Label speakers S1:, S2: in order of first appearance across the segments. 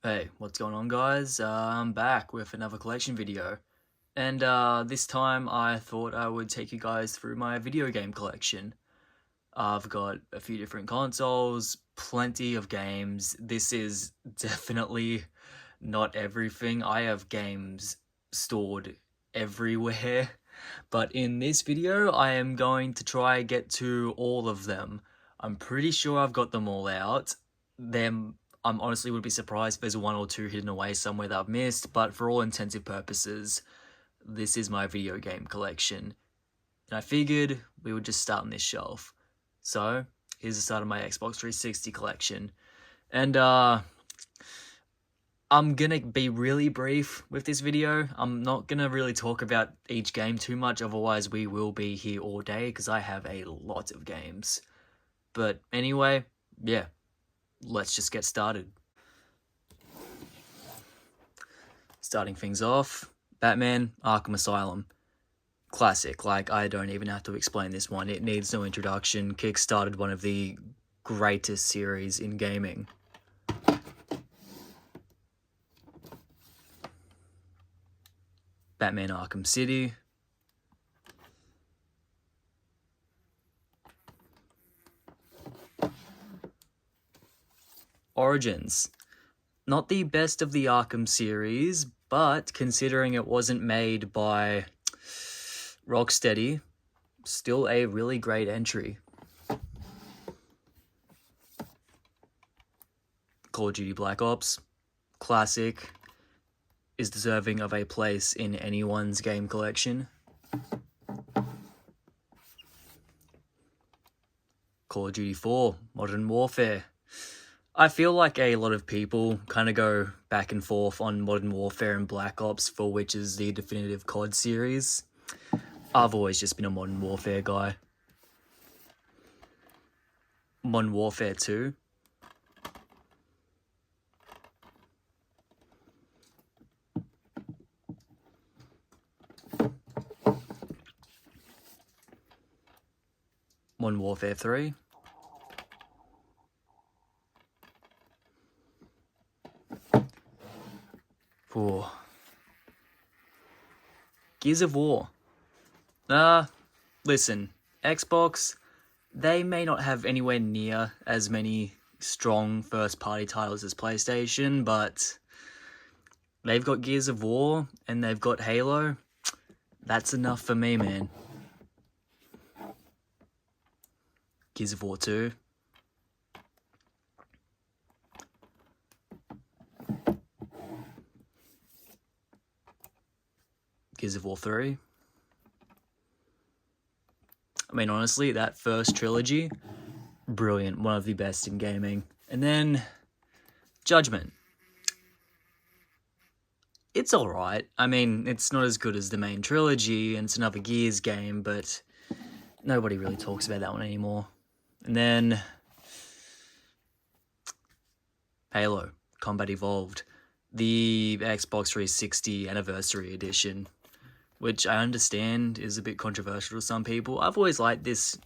S1: Hey, what's going on, guys? I'm back with another collection video. And this time I thought I would take you guys through my video game collection. I've got a few different consoles, plenty of games. This is definitely not everything. I have games stored everywhere. But in this video, I am going to try get to all of them. I'm pretty sure I've got them all out. I'm honestly would be surprised if there's one or two hidden away somewhere that I've missed, but for all intensive purposes, this is my video game collection. And I figured we would just start on this shelf. So, here's the start of my Xbox 360 collection. And I'm gonna be really brief with this video. I'm not gonna really talk about each game too much, otherwise we will be here all day because I have a lot of games. But anyway, yeah, let's just get started. Starting things off, Batman Arkham Asylum. Classic, like I don't even have to explain this one. It needs no introduction. Kickstarted one of the greatest series in gaming. Batman Arkham City. Origins. Not the best of the Arkham series, but considering it wasn't made by Rocksteady, still a really great entry. Call of Duty Black Ops. Classic. Is deserving of a place in anyone's game collection. Call of Duty 4, Modern Warfare. I feel like a lot of people kind of go back and forth on Modern Warfare and Black Ops for which is the definitive COD series. I've always just been a Modern Warfare guy. Modern Warfare 2. Modern Warfare 3. Oh. Gears of War. Listen, Xbox, they may not have anywhere near as many strong first-party titles as PlayStation, but they've got Gears of War and they've got Halo. That's enough for me, man. Gears of War 2. Gears of War 3. I mean, honestly, that first trilogy, brilliant, one of the best in gaming. And then, Judgment. It's alright. I mean, it's not as good as the main trilogy, and it's another Gears game, but nobody really talks about that one anymore. And then, Halo, Combat Evolved. The Xbox 360 Anniversary Edition, which I understand is a bit controversial to some people. I've always liked this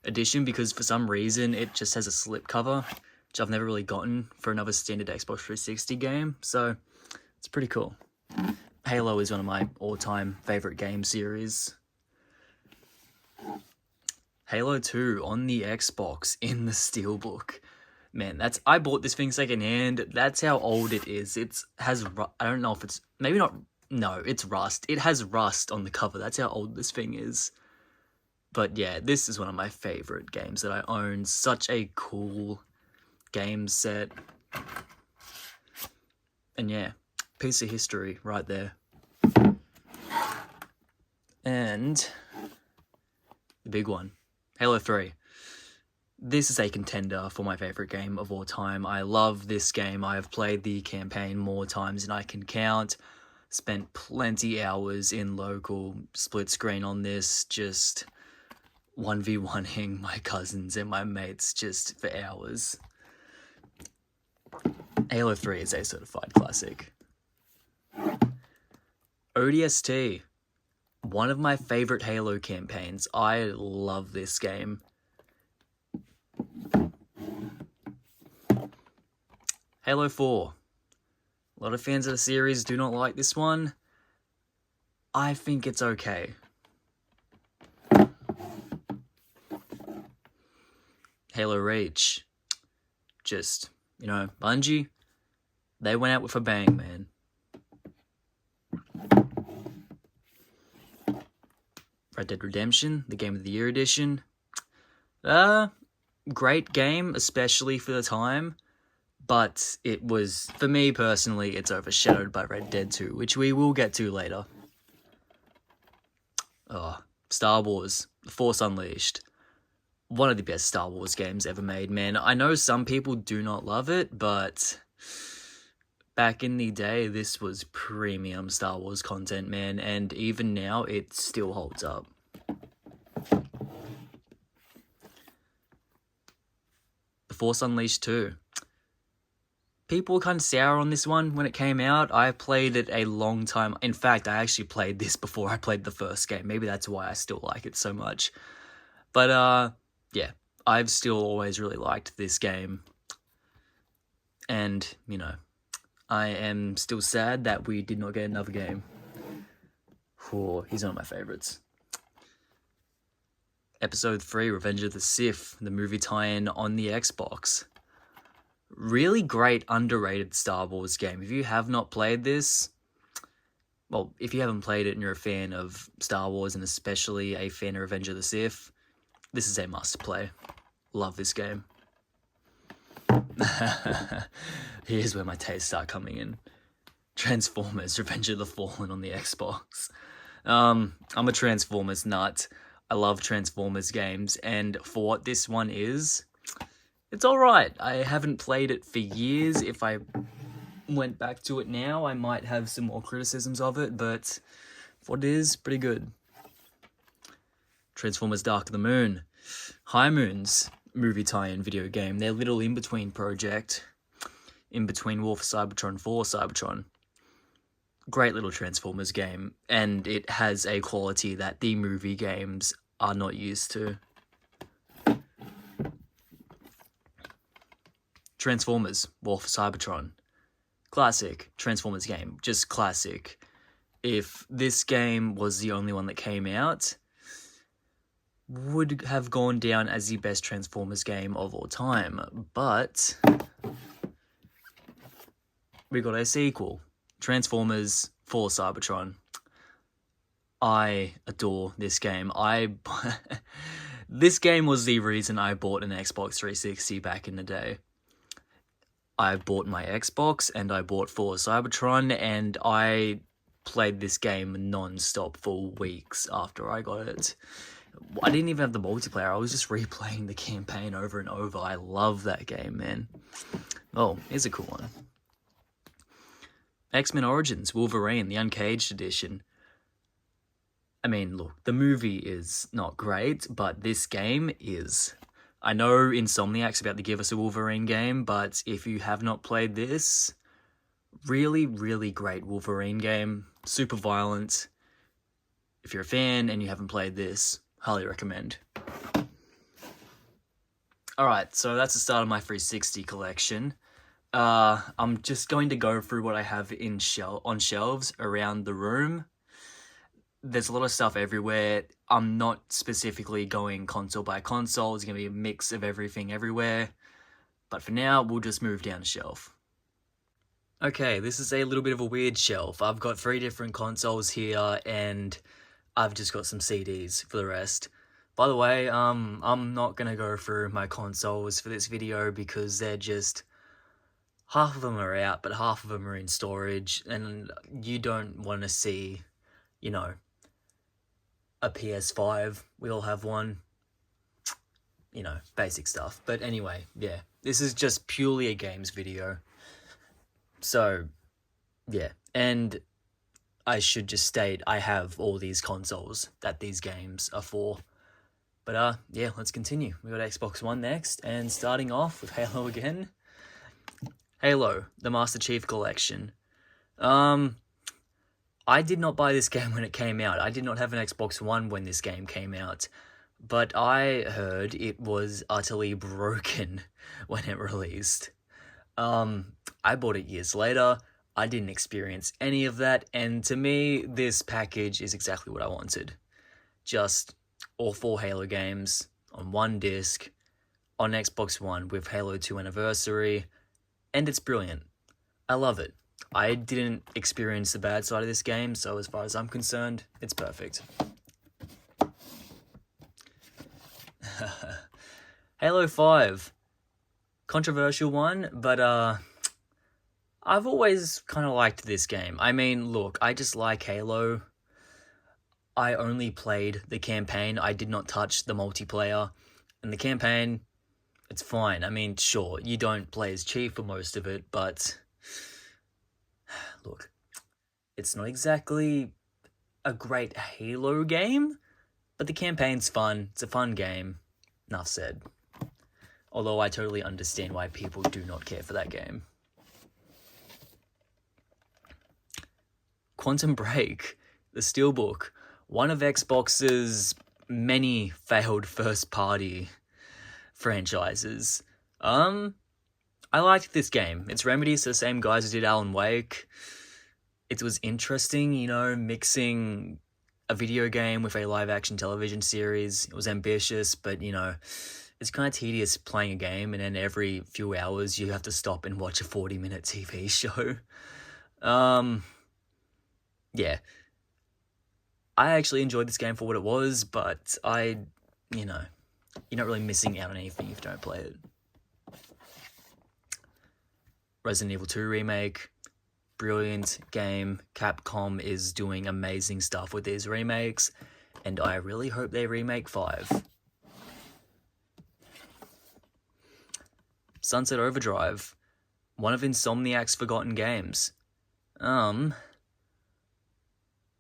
S1: edition because for some reason it just has a slipcover, which I've never really gotten for another standard Xbox 360 game, so it's pretty cool. Halo is one of my all-time favorite game series. Halo 2 on the Xbox in the Steelbook. Man, I bought this thing secondhand. That's how old it is. I don't know if it's, maybe not, no, it's rust. It has rust on the cover. That's how old this thing is. But yeah, this is one of my favorite games that I own. Such a cool game set. And yeah, piece of history right there. And the big one, Halo 3. This is a contender for my favorite game of all time. I love this game. I have played the campaign more times than I can count. Spent plenty hours in local split screen on this, just 1v1ing my cousins and my mates just for hours. Halo 3 is a certified classic. ODST. One of my favorite Halo campaigns. I love this game. Halo 4. A lot of fans of the series do not like this one. I think it's okay. Halo Reach. Just, Bungie, they went out with a bang, man. Red Dead Redemption, the Game of the Year edition. Great game, especially for the time. But it was, for me personally, it's overshadowed by Red Dead 2, which we will get to later. Star Wars, The Force Unleashed. One of the best Star Wars games ever made, man. I know some people do not love it, but back in the day, this was premium Star Wars content, man. And even now, it still holds up. The Force Unleashed 2. People were kind of sour on this one when it came out. I played it a long time. In fact, I actually played this before I played the first game. Maybe that's why I still like it so much. But, yeah, I've still always really liked this game. And, I am still sad that we did not get another game. He's one of my favorites. Episode 3, Revenge of the Sith, the movie tie-in on the Xbox. Really great, underrated Star Wars game. If you have not played this, well, if you haven't played it and you're a fan of Star Wars and especially a fan of Revenge of the Sith, this is a must-play. Love this game. Here's where my tastes start coming in. Transformers, Revenge of the Fallen on the Xbox. I'm a Transformers nut. I love Transformers games, and for what this one is, it's alright. I haven't played it for years. If I went back to it now, I might have some more criticisms of it, but for what it is, pretty good. Transformers Dark of the Moon. High Moon's movie tie-in video game. Their little in-between project. In between War for Cybertron, for Cybertron. Great little Transformers game. And it has a quality that the movie games are not used to. Transformers, War for Cybertron. Classic Transformers game. Just classic. If this game was the only one that came out, would have gone down as the best Transformers game of all time. But we got a sequel. Transformers for Cybertron. I adore this game. This game was the reason I bought an Xbox 360 back in the day. I bought my Xbox and I bought for Cybertron and I played this game non-stop for weeks after I got it. I didn't even have the multiplayer. I was just replaying the campaign over and over. I love that game, man. Oh, here's a cool one. X-Men Origins, Wolverine, the Uncaged edition. I mean, look, the movie is not great, but this game is. I know Insomniac's about to give us a Wolverine game, but if you have not played this, really, really great Wolverine game. Super violent. If you're a fan and you haven't played this, highly recommend. Alright, so that's the start of my 360 collection. I'm just going to go through what I have on shelves around the room. There's a lot of stuff everywhere. I'm not specifically going console by console. It's going to be a mix of everything everywhere. But for now, we'll just move down the shelf. Okay, this is a little bit of a weird shelf. I've got 3 different consoles here, and I've just got some CDs for the rest. By the way, I'm not going to go through my consoles for this video because they're just... half of them are out, but half of them are in storage, and you don't want to see, a PS5. We all have one. Basic stuff. But anyway, yeah. This is just purely a games video. So, yeah. And I should just state, I have all these consoles that these games are for. But, yeah, let's continue. We got Xbox One next, and starting off with Halo again. Halo, the Master Chief Collection. I did not buy this game when it came out. I did not have an Xbox One when this game came out. But I heard it was utterly broken when it released. I bought it years later. I didn't experience any of that, and to me, this package is exactly what I wanted. Just all 4 Halo games on one disc on Xbox One with Halo 2 Anniversary, and it's brilliant. I love it. I didn't experience the bad side of this game, so as far as I'm concerned, it's perfect. Halo 5. Controversial one, but I've always kind of liked this game. I mean, look, I just like Halo. I only played the campaign. I did not touch the multiplayer. And the campaign, it's fine. I mean, sure, you don't play as Chief for most of it, but look, it's not exactly a great Halo game, but the campaign's fun. It's a fun game. Enough said. Although I totally understand why people do not care for that game. Quantum Break, the Steelbook, one of Xbox's many failed first-party franchises. I liked this game. It's Remedy, so the same guys who did Alan Wake. It was interesting, you know, mixing a video game with a live-action television series. It was ambitious, but, you know, it's kind of tedious playing a game, and then every few hours you have to stop and watch a 40-minute TV show. Yeah. I actually enjoyed this game for what it was, but you know, you're not really missing out on anything if you don't play it. Resident Evil 2 Remake, brilliant game. Capcom is doing amazing stuff with these remakes, and I really hope they remake 5. Sunset Overdrive, one of Insomniac's forgotten games.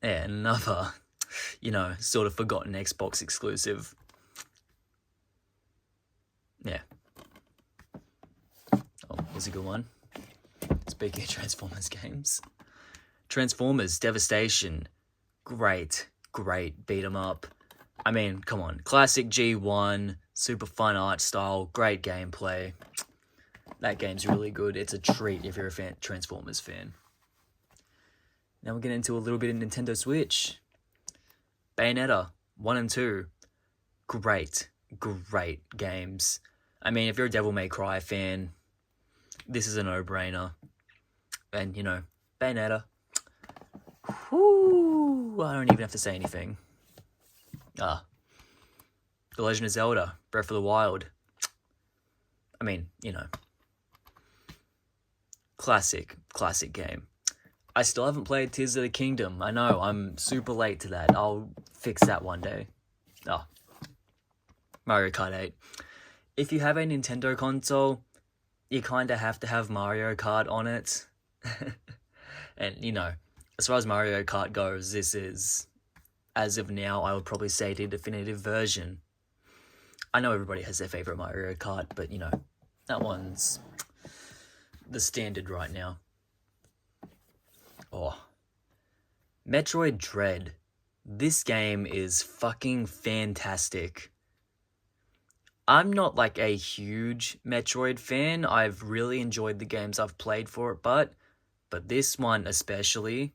S1: Yeah, another, you know, sort of forgotten Xbox exclusive. Yeah. Oh, here's a good one. Speaking of Transformers games. Transformers Devastation. Great beat 'em up. I mean, come on. Classic G1, super fun art style, great gameplay. That game's really good. It's a treat if you're a Transformers fan. Now we're getting into a little bit of Nintendo Switch. Bayonetta 1 and 2. Great games. I mean, if you're a Devil May Cry fan, this is a no-brainer. And, you know, Bayonetta. Whoo! I don't even have to say anything. The Legend of Zelda, Breath of the Wild. I mean, you know. Classic game. I still haven't played Tears of the Kingdom. I know, I'm super late to that. I'll fix that one day. Mario Kart 8. If you have a Nintendo console, you kind of have to have Mario Kart on it. And, you know, as far as Mario Kart goes, this is, as of now, I would probably say the definitive version. I know everybody has their favorite Mario Kart, but, you know, that one's the standard right now. Metroid Dread. This game is fucking fantastic. I'm not like a huge Metroid fan. I've really enjoyed the games I've played for it, but this one especially,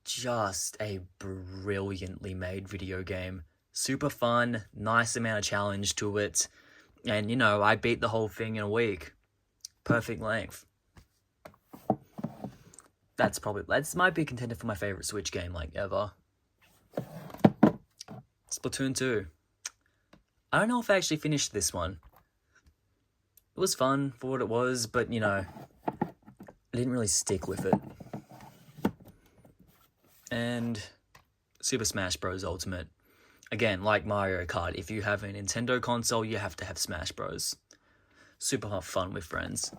S1: just a brilliantly made video game. Super fun, nice amount of challenge to it, and you know, I beat the whole thing in a week. Perfect length. That might be a contender for my favorite Switch game, like, ever. Splatoon 2. I don't know if I actually finished this one. It was fun for what it was, but, you know, I didn't really stick with it. And Super Smash Bros. Ultimate. Again, like Mario Kart, if you have a Nintendo console, you have to have Smash Bros. Super fun with friends.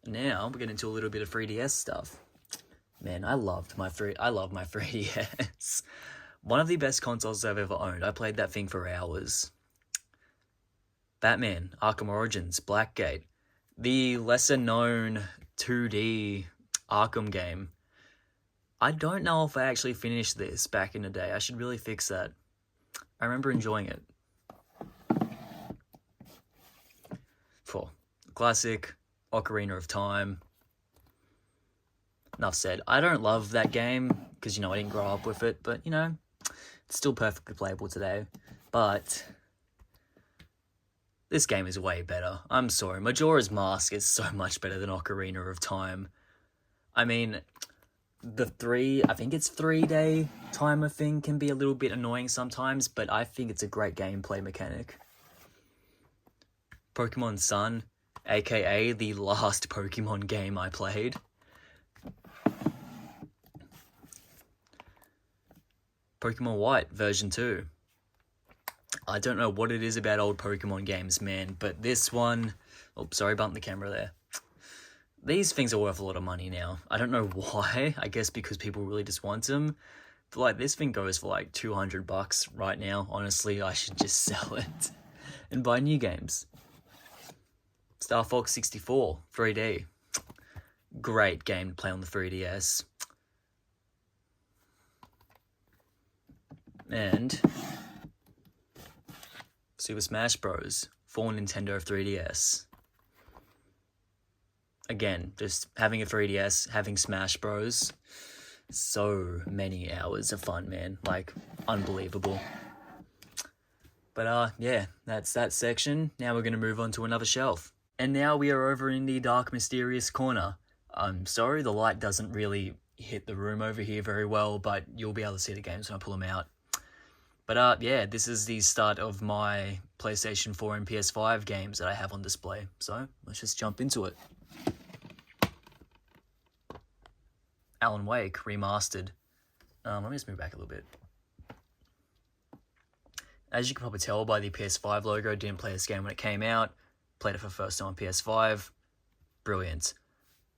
S1: Now we're getting into a little bit of 3DS stuff. Man, I love my 3DS. One of the best consoles I've ever owned. I played that thing for hours. Batman, Arkham Origins, Blackgate. The lesser known 2D Arkham game. I don't know if I actually finished this back in the day. I should really fix that. I remember enjoying it. Classic Ocarina of Time. Enough said. I don't love that game because, I didn't grow up with it, but, it's still perfectly playable today. But this game is way better. I'm sorry. Majora's Mask is so much better than Ocarina of Time. I mean, I think it's 3-day timer thing can be a little bit annoying sometimes, but I think it's a great gameplay mechanic. Pokemon Sun, aka the last Pokemon game I played. Pokemon White version 2. I don't know what it is about old Pokemon games, man, but this one... Oh, sorry, bumped the camera there. These things are worth a lot of money now. I don't know why. I guess because people really just want them. But, this thing goes for, $200 right now. Honestly, I should just sell it and buy new games. Star Fox 64, 3D. Great game to play on the 3DS. And Super Smash Bros. For Nintendo 3DS. Again, just having a 3DS, having Smash Bros. So many hours of fun, man. Unbelievable. But yeah, that's that section. Now we're going to move on to another shelf. And now we are over in the dark, mysterious corner. I'm sorry, the light doesn't really hit the room over here very well, but you'll be able to see the games when I pull them out. But yeah, this is the start of my PlayStation 4 and PS5 games that I have on display. So let's just jump into it. Alan Wake Remastered. Let me just move back a little bit. As you can probably tell by the PS5 logo, didn't play this game when it came out. Played it for the first time on PS5. Brilliant.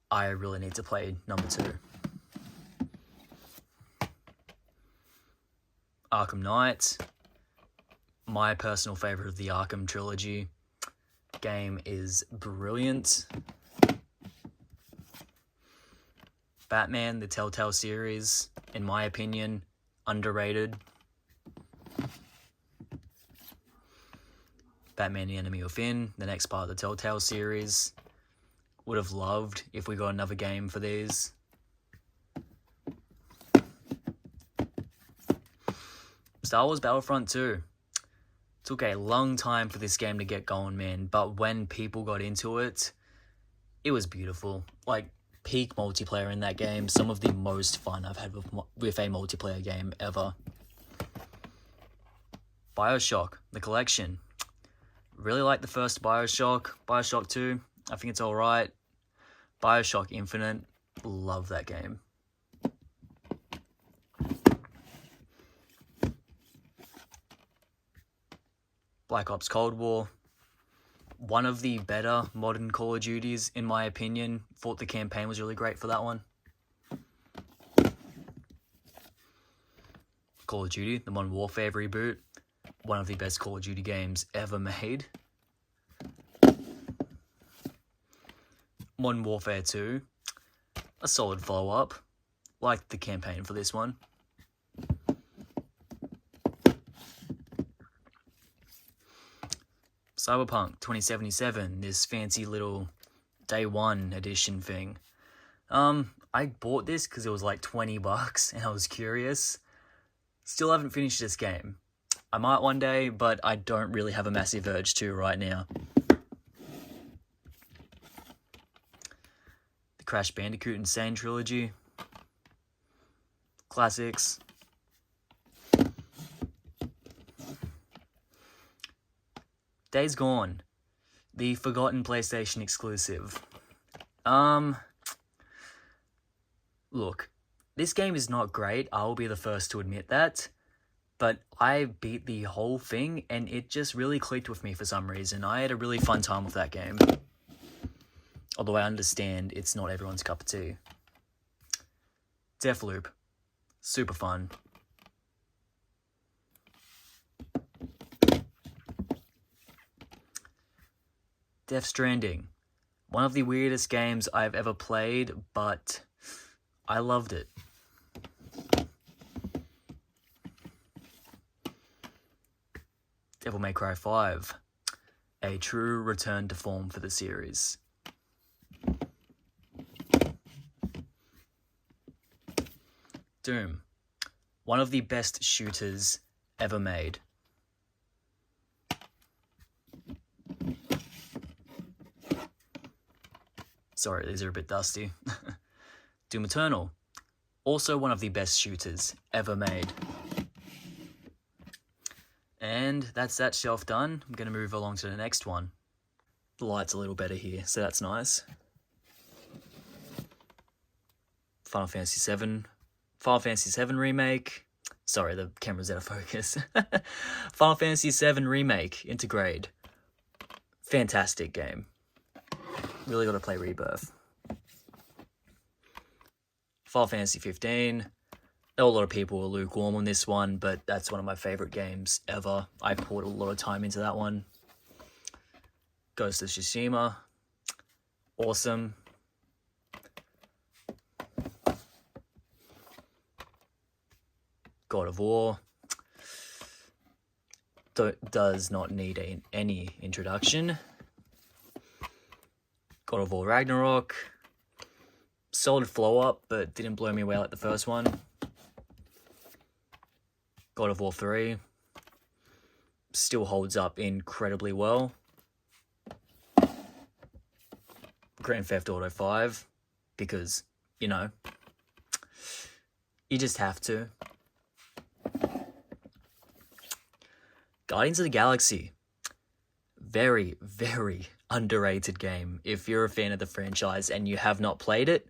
S1: I really need to play number 2. Arkham Knight. My personal favorite of the Arkham trilogy. Game is brilliant. Batman, the Telltale series, in my opinion, underrated. Batman the Enemy Within, the next part of the Telltale series. Would have loved if we got another game for these. Star Wars Battlefront 2. Took a long time for this game to get going, man, but when people got into it, it was beautiful. Peak multiplayer in that game, some of the most fun I've had with a multiplayer game ever. Bioshock, the collection. Really like the first Bioshock. Bioshock 2, I think it's alright. Bioshock Infinite, love that game. Black Ops Cold War. One of the better modern Call of Duties, in my opinion. Thought the campaign was really great for that one. Call of Duty, the Modern Warfare reboot. One of the best Call of Duty games ever made. Modern Warfare 2. A solid follow-up. Liked the campaign for this one. Cyberpunk 2077, this fancy little day one edition thing. I bought this because it was $20 and I was curious. Still haven't finished this game. I might one day, but I don't really have a massive urge to right now. The Crash Bandicoot Insane trilogy. Classics. Days Gone, the forgotten PlayStation exclusive. Look, this game is not great, I'll be the first to admit that, but I beat the whole thing and it just really clicked with me for some reason. I had a really fun time with that game. Although I understand it's not everyone's cup of tea. Deathloop, super fun. Death Stranding. One of the weirdest games I've ever played, but I loved it. Devil May Cry 5. A true return to form for the series. Doom. One of the best shooters ever made. Sorry, these are a bit dusty. Doom Eternal. Also one of the best shooters ever made. And that's that shelf done. I'm going to move along to the next one. The light's a little better here, so that's nice. Final Fantasy VII. Final Fantasy VII Remake. Sorry, the camera's out of focus. Final Fantasy VII Remake into grade. Fantastic game. Really got to play Rebirth. Final Fantasy 15. A lot of people were lukewarm on this one, but that's one of my favourite games ever. I poured a lot of time into that one. Ghost of Tsushima. Awesome. God of War. Does not need any introduction. God of War Ragnarok. Solid flow up, but didn't blow me away like the first one. God of War 3 still holds up incredibly well. Grand Theft Auto 5, because, you know, you just have to. Guardians of the Galaxy. Very, very underrated game. If you're a fan of the franchise and you have not played it,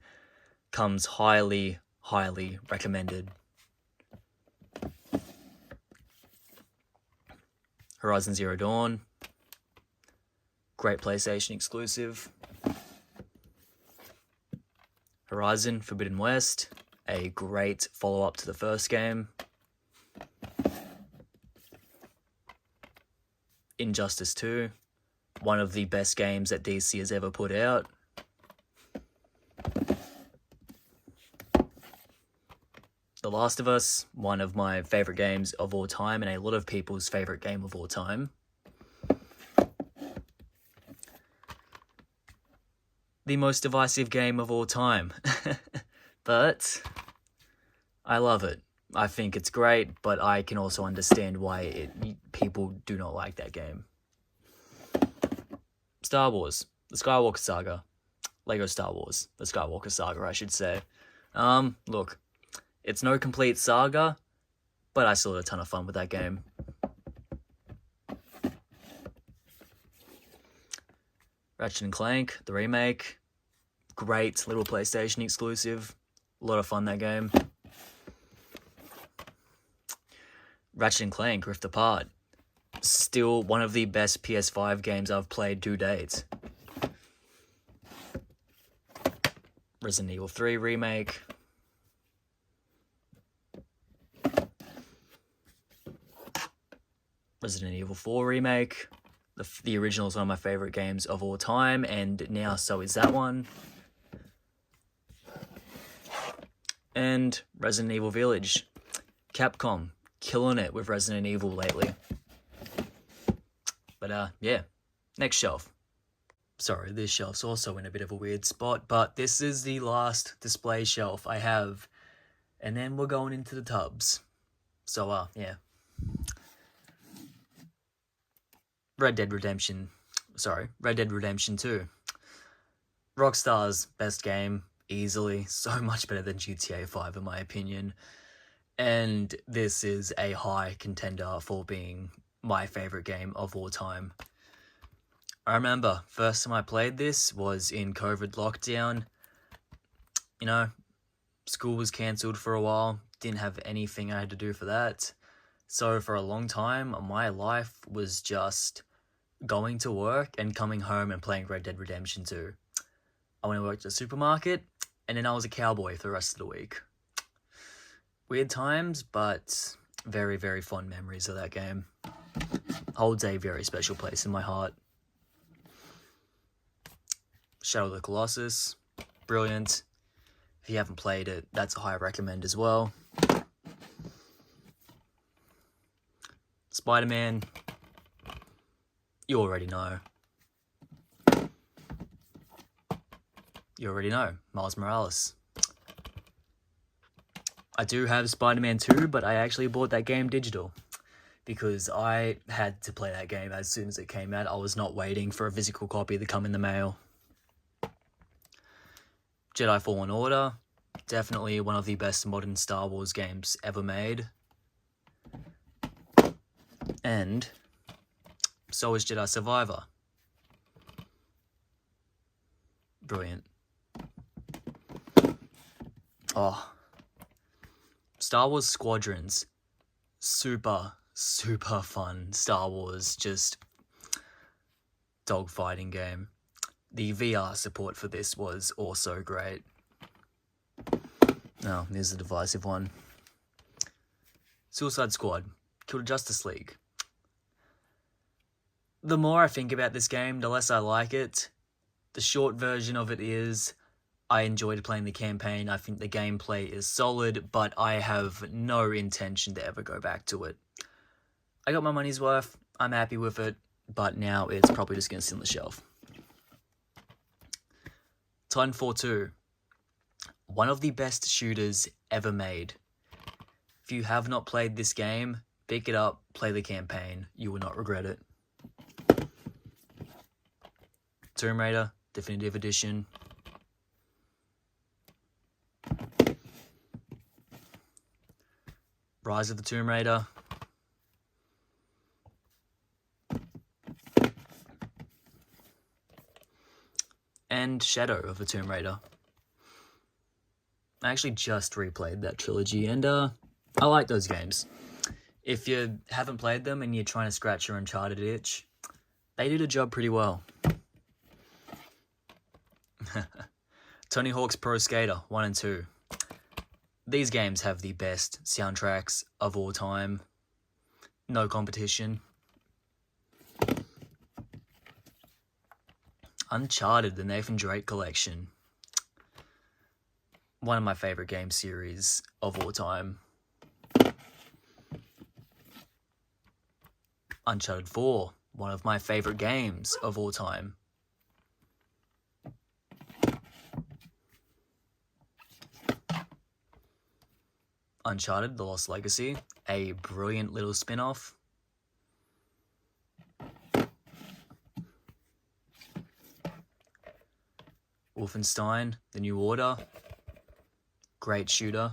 S1: comes highly, highly recommended. Horizon Zero Dawn. Great PlayStation exclusive. Horizon Forbidden West. A great follow-up to the first game. Injustice 2. One of the best games that DC has ever put out. The Last of Us, one of my favourite games of all time, and a lot of people's favourite game of all time. The most divisive game of all time. But I love it. I think it's great, but I can also understand why people do not like that game. Star Wars, the Skywalker Saga. Lego Star Wars, the Skywalker Saga, I should say. Look, it's no complete saga, but I still had a ton of fun with that game. Ratchet & Clank, the remake. Great little PlayStation exclusive. A lot of fun, that game. Ratchet & Clank Rift Apart. Still one of the best PS5 games I've played to date. Resident Evil 3 remake. Resident Evil 4 remake. The original is one of my favourite games of all time, and now so is that one. And Resident Evil Village. Capcom, killing it with Resident Evil lately. But yeah, next shelf. Sorry, this shelf's also in a bit of a weird spot, but this is the last display shelf I have. And then we're going into the tubs. So, yeah. Red Dead Redemption 2. Rockstar's best game, easily. So much better than GTA 5 in my opinion. And this is a high contender for being my favourite game of all time. I remember, first time I played this was in COVID lockdown. You know, school was cancelled for a while. Didn't have anything I had to do for that. So for a long time, my life was just going to work and coming home and playing Red Dead Redemption 2. I went to work at the supermarket, and then I was a cowboy for the rest of the week. Weird times, but very, very fond memories of that game. Holds a very special place in my heart. Shadow of the Colossus, brilliant. If you haven't played it, that's a high recommend as well. Spider-Man, you already know. Miles Morales. I do have Spider-Man 2, but I actually bought that game digital because I had to play that game as soon as it came out. I was not waiting for a physical copy to come in the mail. Jedi Fallen Order, definitely one of the best modern Star Wars games ever made. And so is Jedi Survivor. Brilliant. Oh, Star Wars Squadrons, super fun Star Wars just dogfighting game. The VR support for this was also great. Oh, here's a divisive one. Suicide Squad, Kill the Justice League. The more I think about this game, the less I like it. The short version of it is, I enjoyed playing the campaign. I think the gameplay is solid, but I have no intention to ever go back to it. I got my money's worth. I'm happy with it, but now it's probably just going to sit on the shelf. Titanfall 2. One of the best shooters ever made. If you have not played this game, pick it up, play the campaign. You will not regret it. Tomb Raider, Definitive Edition. Rise of the Tomb Raider. And Shadow of the Tomb Raider. I actually just replayed that trilogy, and I like those games. If you haven't played them and you're trying to scratch your Uncharted itch, they did a job pretty well. Tony Hawk's Pro Skater 1 and 2. These games have the best soundtracks of all time. No competition. Uncharted, the Nathan Drake Collection. One of my favorite game series of all time. Uncharted 4, one of my favorite games of all time. Uncharted, The Lost Legacy, a brilliant little spin-off. Wolfenstein, The New Order, great shooter.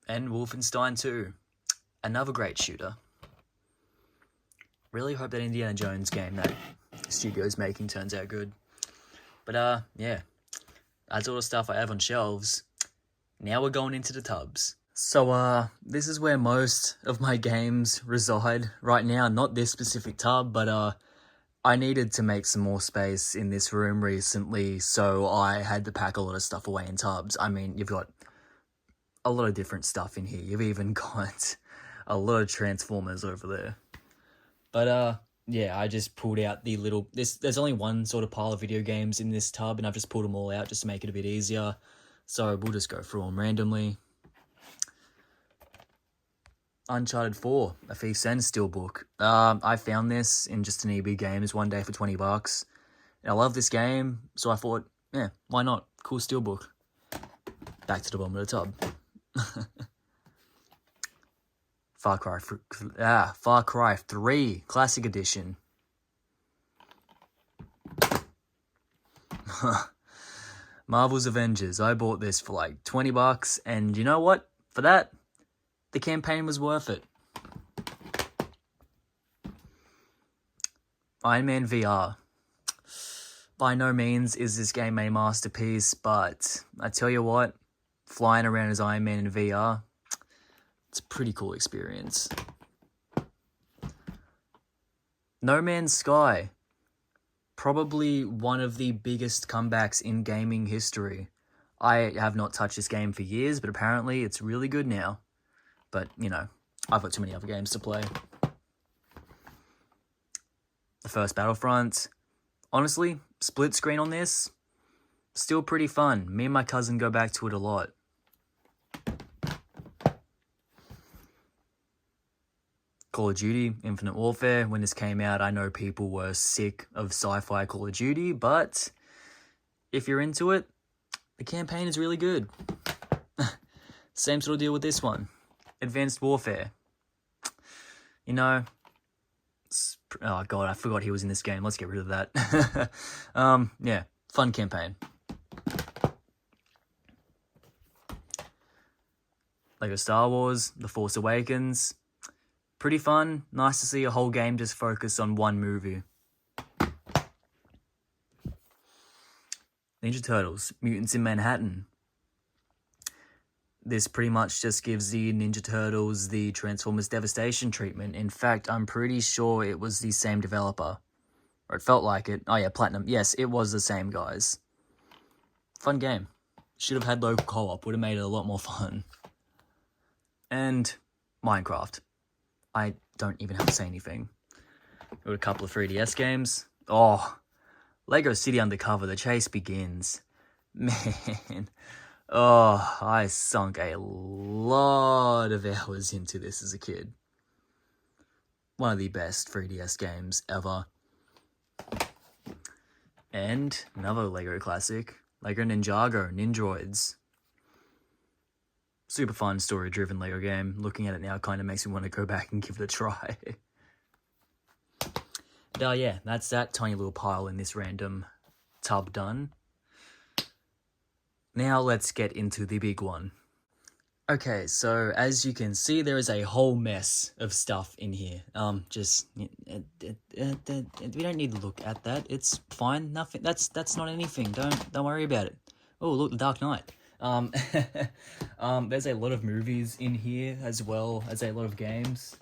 S1: And Wolfenstein 2, another great shooter. Really hope that Indiana Jones game that the studio's making turns out good. But yeah, that's all the stuff I have on shelves. Now we're going into the tubs. So this is where most of my games reside right now. Not this specific tub, but I needed to make some more space in this room recently, so I had to pack a lot of stuff away in tubs. I mean, you've got a lot of different stuff in here. You've even got a lot of Transformers over there. But yeah, I just pulled out the little... There's only one sort of pile of video games in this tub, and I've just pulled them all out just to make it a bit easier. So we'll just go through them randomly. Uncharted 4, a Thief's End Steelbook. I found this in just an EB Games one day for $20. And I love this game, so I thought, yeah, why not? Cool Steelbook. Back to the bottom of the tub. Far Cry 3 Classic Edition. Marvel's Avengers. I bought this for like $20, and you know what? For that, the campaign was worth it. Iron Man VR. By no means is this game a masterpiece, but I tell you what, flying around as Iron Man in VR, it's a pretty cool experience. No Man's Sky. Probably one of the biggest comebacks in gaming history. I have not touched this game for years, but apparently it's really good now. But, you know, I've got too many other games to play. The first Battlefront. Honestly, split screen on this, still pretty fun. Me and my cousin go back to it a lot. Call of Duty, Infinite Warfare. When this came out, I know people were sick of sci-fi Call of Duty, but if you're into it, the campaign is really good. Same sort of deal with this one. Advanced Warfare. You know, oh god, I forgot he was in this game. Let's get rid of that. Yeah, fun campaign. Lego Star Wars, The Force Awakens. Pretty fun. Nice to see a whole game just focus on one movie. Ninja Turtles, Mutants in Manhattan. This pretty much just gives the Ninja Turtles the Transformers Devastation treatment. In fact, I'm pretty sure it was the same developer. Or it felt like it. Oh yeah, Platinum. Yes, it was the same guys. Fun game. Should have had local co-op. Would have made it a lot more fun. And Minecraft. I don't even have to say anything. Got a couple of 3DS games. Oh, Lego City Undercover, The Chase Begins. Man, oh, I sunk a lot of hours into this as a kid. One of the best 3DS games ever. And another Lego classic, Lego Ninjago, Ninjroids. Super fun, story-driven Lego game. Looking at it now kind of makes me want to go back and give it a try. Yeah, that's that tiny little pile in this random tub done. Now let's get into the big one. Okay, so as you can see, there is a whole mess of stuff in here. We don't need to look at that. It's fine. Nothing. That's not anything. Don't worry about it. Oh, look, The Dark Knight. There's a lot of movies in here as well as a lot of games.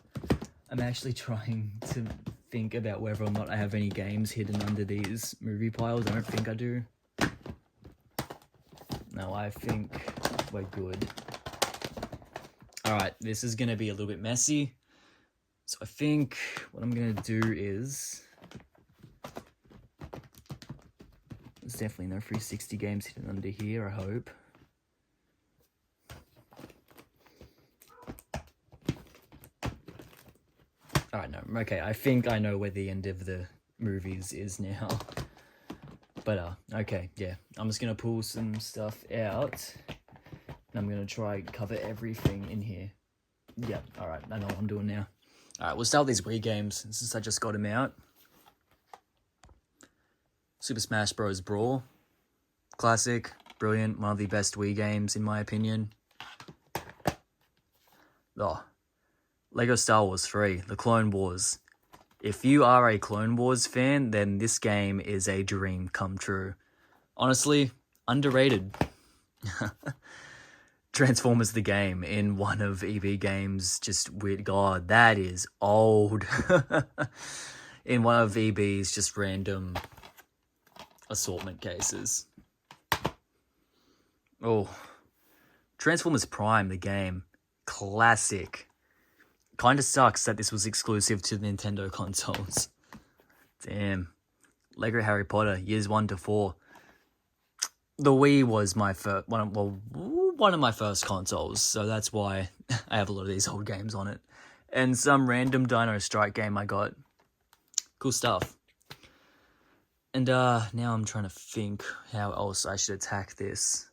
S1: I'm actually trying to think about whether or not I have any games hidden under these movie piles. I don't think I do. No, I think we're good. Alright, this is gonna be a little bit messy. So I think what I'm gonna do is... There's definitely no 360 games hidden under here, I hope. Alright, no, okay, I think I know where the end of the movies is now. But, okay, yeah. I'm just gonna pull some stuff out. And I'm gonna try and cover everything in here. Yep, alright, I know what I'm doing now. Alright, we'll start with these Wii games, since I just got them out. Super Smash Bros. Brawl. Classic, brilliant, one of the best Wii games, in my opinion. Oh. Lego Star Wars 3, The Clone Wars. If you are a Clone Wars fan, then this game is a dream come true. Honestly, underrated. Transformers the game in one of EB Games, just weird. God, that is old. In one of EB's just random assortment cases. Oh. Transformers Prime, the game. Classic. Kinda sucks that this was exclusive to the Nintendo consoles. Damn. Lego Harry Potter, years 1 to 4. The Wii was my first, one of my first consoles, so that's why I have a lot of these old games on it. And some random Dino Strike game I got. Cool stuff. And now I'm trying to think how else I should attack this.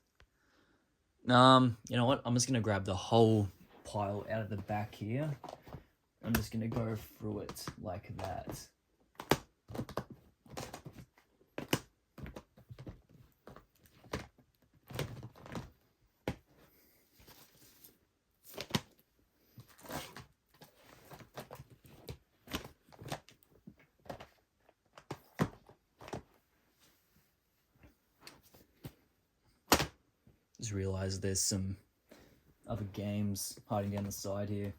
S1: You know what? I'm just gonna grab the whole pile out of the back here. I'm just gonna go through it like that. Just realized there's some other games hiding down the side here.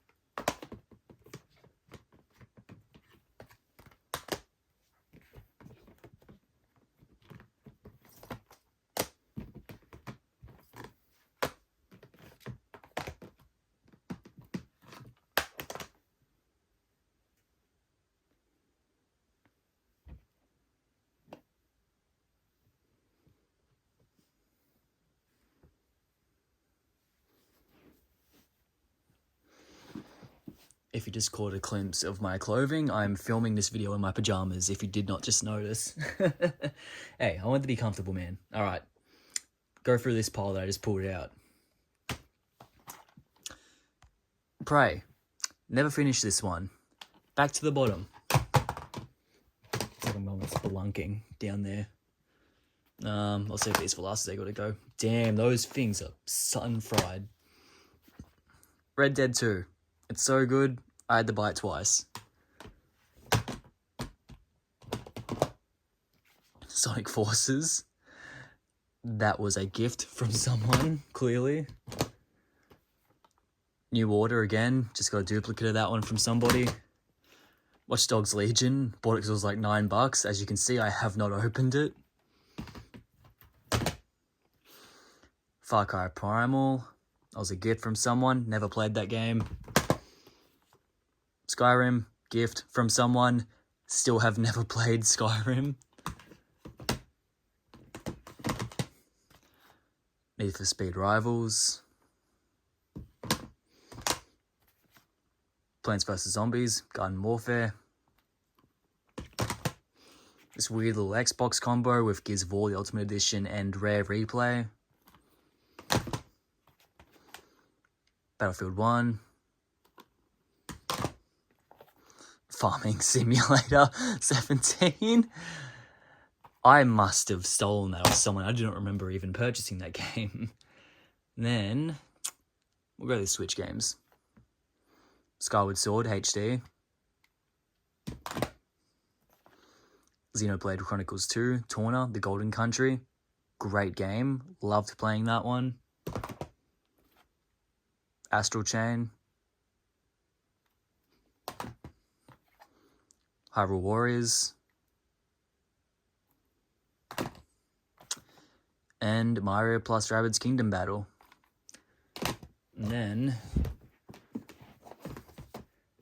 S1: If you just caught a glimpse of my clothing, I'm filming this video in my pajamas, if you did not just notice. Hey, I want to be comfortable, man. Alright, go through this pile that I just pulled out. Prey. Never finished this one. Back to the bottom. It's like I'm almost spelunking down there. I'll save these for last as I gotta go. Damn, those things are sun-fried. Red Dead 2. It's so good, I had to buy it twice. Sonic Forces. That was a gift from someone, clearly. New Order again, just got a duplicate of that one from somebody. Watch Dogs Legion, bought it because it was like $9. As you can see, I have not opened it. Far Cry Primal, that was a gift from someone, never played that game. Skyrim, gift from someone, still have never played Skyrim. Need for Speed Rivals. Plants vs. Zombies, Garden Warfare. This weird little Xbox combo with Gears of War, the Ultimate Edition, and Rare Replay. Battlefield 1. Farming Simulator 17. I must have stolen that off someone. I do not remember even purchasing that game. And then, we'll go to the Switch games. Skyward Sword HD. Xenoblade Chronicles 2, Torna, The Golden Country. Great game. Loved playing that one. Astral Chain. Hyrule Warriors. And Mario plus Rabbids Kingdom Battle. And then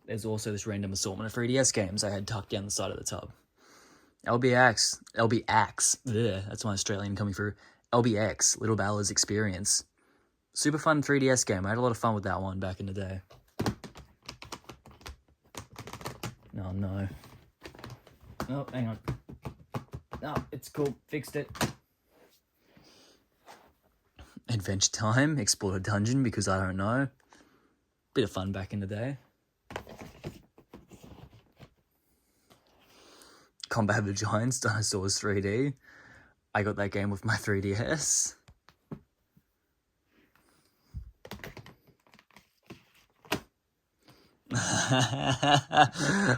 S1: there's also this random assortment of 3DS games I had tucked down the side of the tub. LBX, that's my Australian coming through. LBX, Little Baller's Experience. Super fun 3DS game. I had a lot of fun with that one back in the day. Oh no. Oh, hang on. No, it's cool. Fixed it. Adventure Time, explore a dungeon because I don't know. Bit of fun back in the day. Combat of the Giants, Dinosaurs 3D. I got that game with my 3DS.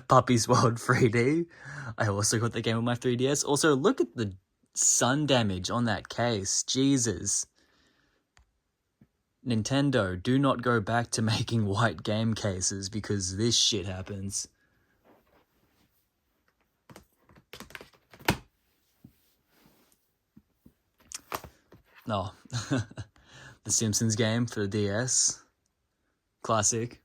S1: Puppy's World 3D. I also got the game with my 3DS. Also, look at the sun damage on that case. Jesus. Nintendo, do not go back to making white game cases because this shit happens. Oh, The Simpsons game for the DS. Classic.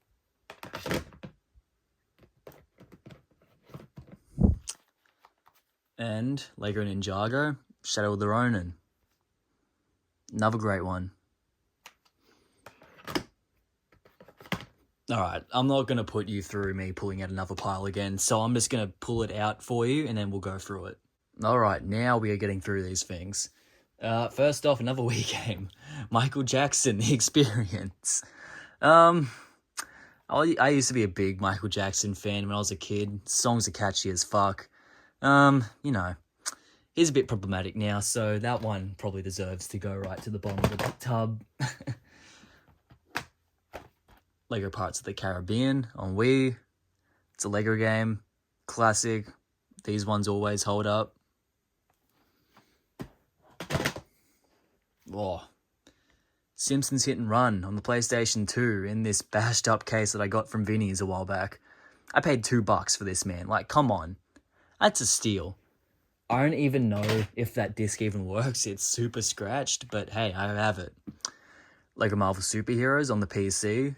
S1: And Lego Ninjago, Shadow of the Ronin. Another great one. Alright, I'm not going to put you through me pulling out another pile again, so I'm just going to pull it out for you and then we'll go through it. Alright, now we are getting through these things. First off, another Wii game. Michael Jackson, The Experience. I used to be a big Michael Jackson fan when I was a kid. Songs are catchy as fuck. You know, he's a bit problematic now, so that one probably deserves to go right to the bottom of the tub. Lego Pirates of the Caribbean on Wii. It's a Lego game. Classic. These ones always hold up. Oh. Simpsons Hit and Run on the PlayStation 2 in this bashed up case that I got from Vinny's a while back. I paid $2 for this, man. Like, come on. That's a steal. I don't even know if that disc even works. It's super scratched, but hey, I have it. Lego Marvel Superheroes on the PC.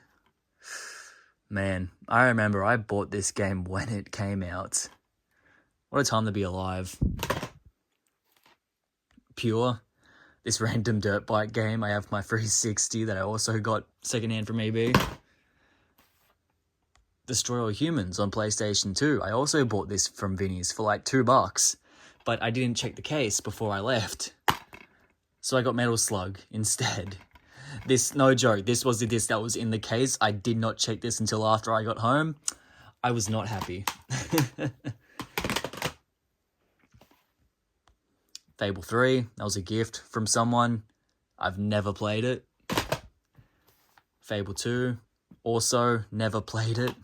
S1: Man, I remember I bought this game when it came out. What a time to be alive. Pure. This random dirt bike game. I have my 360 that I also got secondhand from eBay. Destroy All Humans on PlayStation 2. I also bought this from Vinny's for like $2, but I didn't check the case before I left. So I got Metal Slug instead. This, no joke, this was the disc that was in the case. I did not check this until after I got home. I was not happy. Fable 3, that was a gift from someone. I've never played it. Fable 2, also never played it.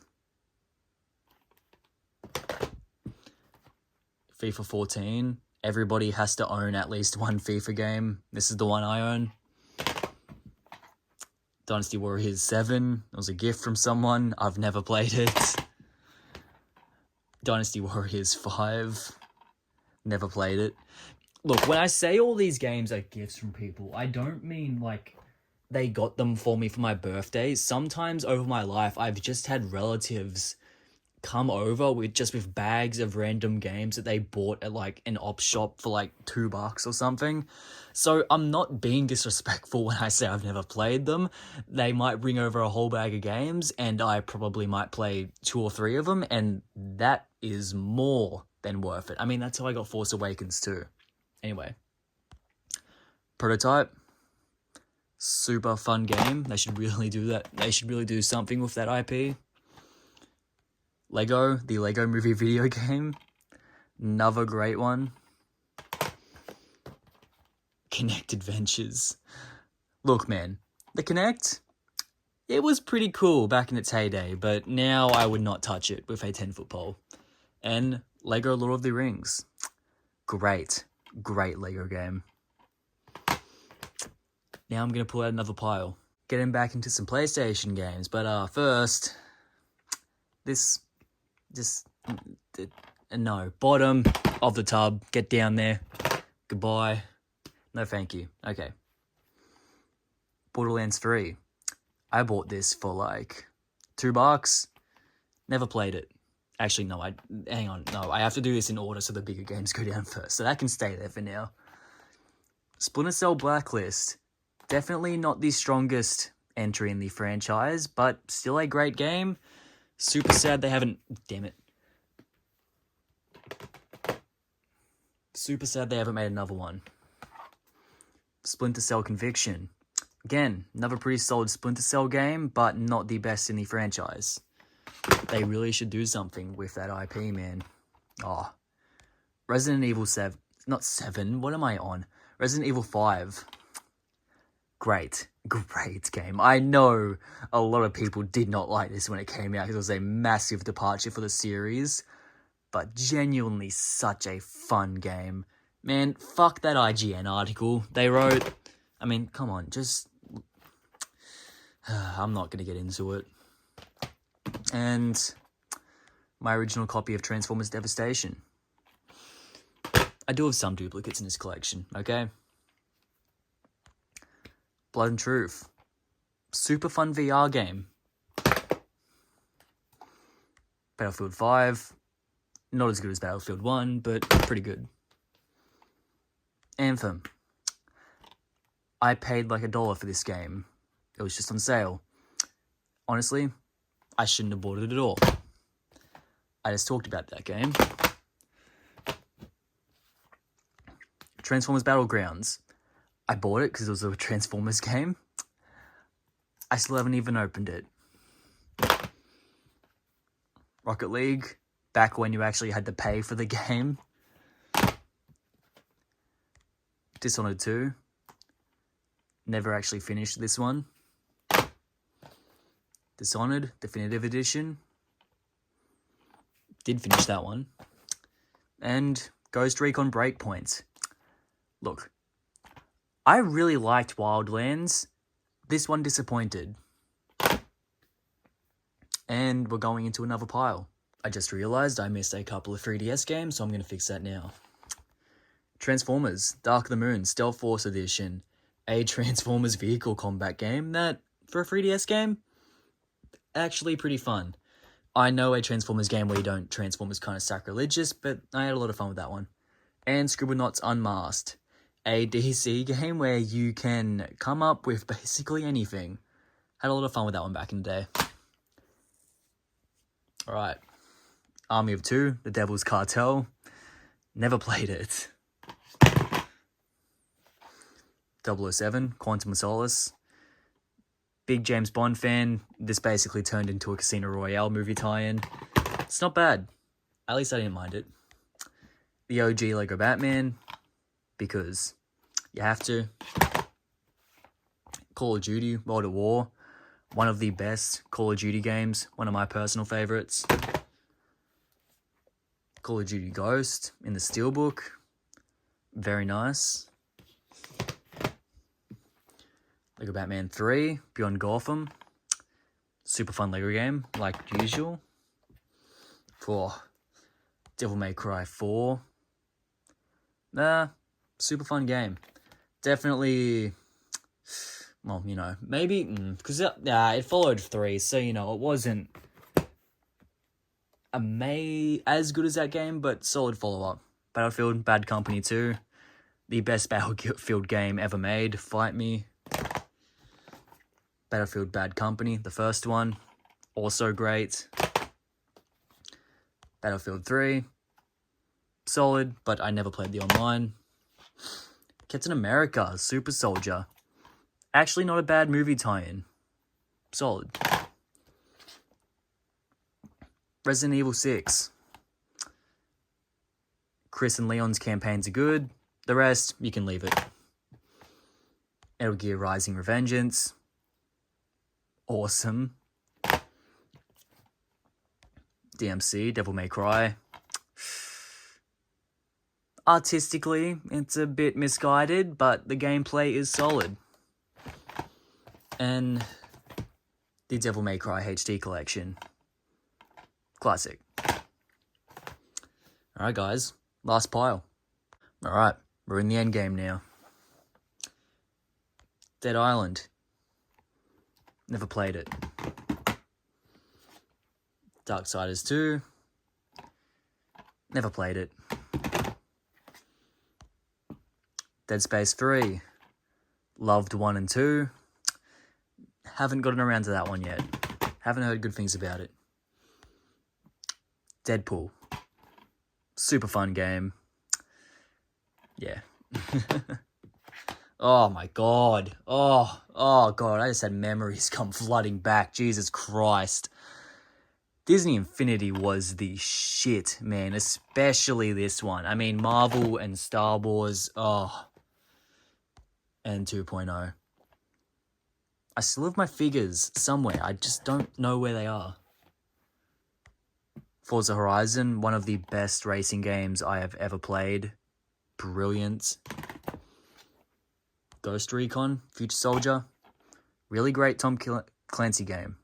S1: FIFA 14, everybody has to own at least one FIFA game. This is the one I own. Dynasty Warriors 7, it was a gift from someone. I've never played it. Dynasty Warriors 5, never played it. Look, when I say all these games are gifts from people, I don't mean like they got them for me for my birthday. Sometimes over my life, I've just had relatives come over with bags of random games that they bought at like an op shop for like $2 or something. So I'm not being disrespectful when I say I've never played them. They might bring over a whole bag of games and I probably might play 2 or 3 of them, and that is more than worth it. I mean, that's how I got Force Awakens too. Anyway, Prototype, super fun game. They should really do that. They should really do something with that IP. Lego, the Lego Movie video game, another great one. Kinect Adventures. Look, man, the Kinect, it was pretty cool back in its heyday, but now I would not touch it with a 10-foot pole. And Lego Lord of the Rings. Great Lego game. Now I'm going to pull out another pile. Getting back into some PlayStation games, but first, no, bottom of the tub, get down there, goodbye, no thank you. Okay. Borderlands 3, I bought this for like $2, never played it. Actually, no, hang on, no, I have to do this in order so the bigger games go down first, so that can stay there for now. Splinter Cell Blacklist, definitely not the strongest entry in the franchise, but still a great game. Super sad they haven't, damn it. Super sad they haven't made another one. Splinter Cell Conviction. Again, another pretty solid Splinter Cell game, but not the best in the franchise. They really should do something with that IP, man. Oh. Resident Evil 7. Not 7, what am I on? Resident Evil 5. Great game. I know a lot of people did not like this when it came out because it was a massive departure for the series, but genuinely such a fun game. Man, fuck that IGN article they wrote. I mean, come on, just... I'm not going to get into it. And my original copy of Transformers Devastation. I do have some duplicates in this collection, okay? Blood and Truth. Super fun VR game. Battlefield 5. Not as good as Battlefield 1, but pretty good. Anthem. I paid like $1 for this game. It was just on sale. Honestly, I shouldn't have bought it at all. I just talked about that game. Transformers Battlegrounds. I bought it because it was a Transformers game. I still haven't even opened it. Rocket League. Back when you actually had to pay for the game. Dishonored 2. Never actually finished this one. Dishonored, Definitive Edition. Did finish that one. And Ghost Recon Breakpoint. Look, I really liked Wildlands. This one disappointed. And we're going into another pile. I just realized I missed a couple of 3DS games, so I'm going to fix that now. Transformers, Dark of the Moon, Stealth Force Edition. A Transformers vehicle combat game that, for a 3DS game, actually pretty fun. I know a Transformers game where you don't transform is kind of sacrilegious, but I had a lot of fun with that one. And Scribblenauts Unmasked, a DC game where you can come up with basically anything. Had a lot of fun with that one back in the day. Alright. Army of Two, The Devil's Cartel. Never played it. 007, Quantum of Solace. Big James Bond fan. This basically turned into a Casino Royale movie tie-in. It's not bad. At least I didn't mind it. The OG Lego Batman, because you have to. Call of Duty, World at War. One of the best Call of Duty games. One of my personal favorites. Call of Duty Ghost in the Steelbook. Very nice. Lego Batman 3, Beyond Gotham. Super fun Lego game, like usual. Devil May Cry 4. Super fun game. Definitely, well, you know, maybe, because it followed 3, so, you know, it wasn't as good as that game, but solid follow-up. Battlefield, Bad Company 2. The best Battlefield game ever made. Fight me. Battlefield Bad Company, the first one, also great. Battlefield 3, solid, but I never played the online. Captain America, Super Soldier, actually not a bad movie tie-in, solid. Resident Evil 6, Chris and Leon's campaigns are good, the rest, you can leave it. Metal Gear Rising: Revengeance, awesome. DMC, Devil May Cry. Artistically, it's a bit misguided, but the gameplay is solid. And the Devil May Cry HD collection. Classic. Alright guys, last pile. Alright, we're in the end game now. Dead Island. Never played it. Darksiders 2. Never played it. Dead Space 3. Loved 1 and 2. Haven't gotten around to that one yet. Haven't heard good things about it. Deadpool. Super fun game. Yeah. Oh my god. Oh god, I just had memories come flooding back. Jesus Christ. Disney Infinity was the shit, man. Especially this one. I mean, Marvel and Star Wars. And 2.0. I still have my figures somewhere. I just don't know where they are. Forza Horizon, one of the best racing games I have ever played. Brilliant. Ghost Recon, Future Soldier. Really great Tom Clancy game.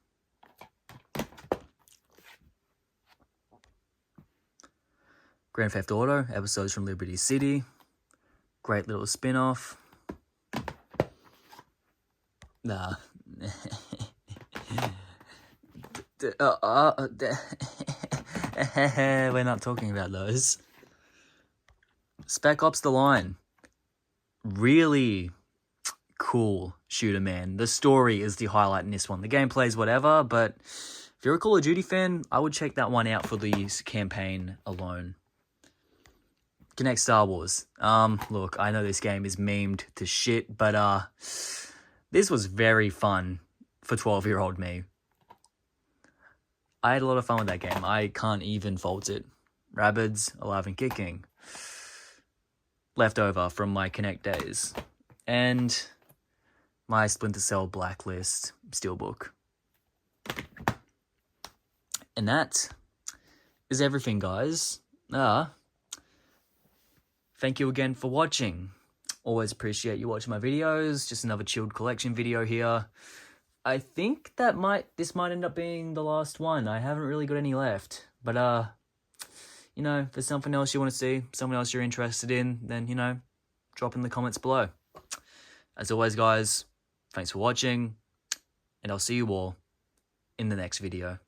S1: Grand Theft Auto, episodes from Liberty City. Great little spin-off. Nah. We're not talking about those. Spec Ops: The Line. Really cool shooter, man. The story is the highlight in this one. The gameplay's whatever, but if you're a Call of Duty fan, I would check that one out for the campaign alone. Connect Star Wars. Look, I know this game is memed to shit, but this was very fun for 12-year-old me. I had a lot of fun with that game. I can't even fault it. Rabbids, alive and kicking. Leftover from my Connect days. And my Splinter Cell Blacklist Steelbook. And that is everything, guys. Thank you again for watching. Always appreciate you watching my videos. Just another chilled collection video here. I think this might end up being the last one. I haven't really got any left. But, you know, if there's something else you want to see, someone else you're interested in, then, you know, drop in the comments below. As always, guys, thanks for watching, and I'll see you all in the next video.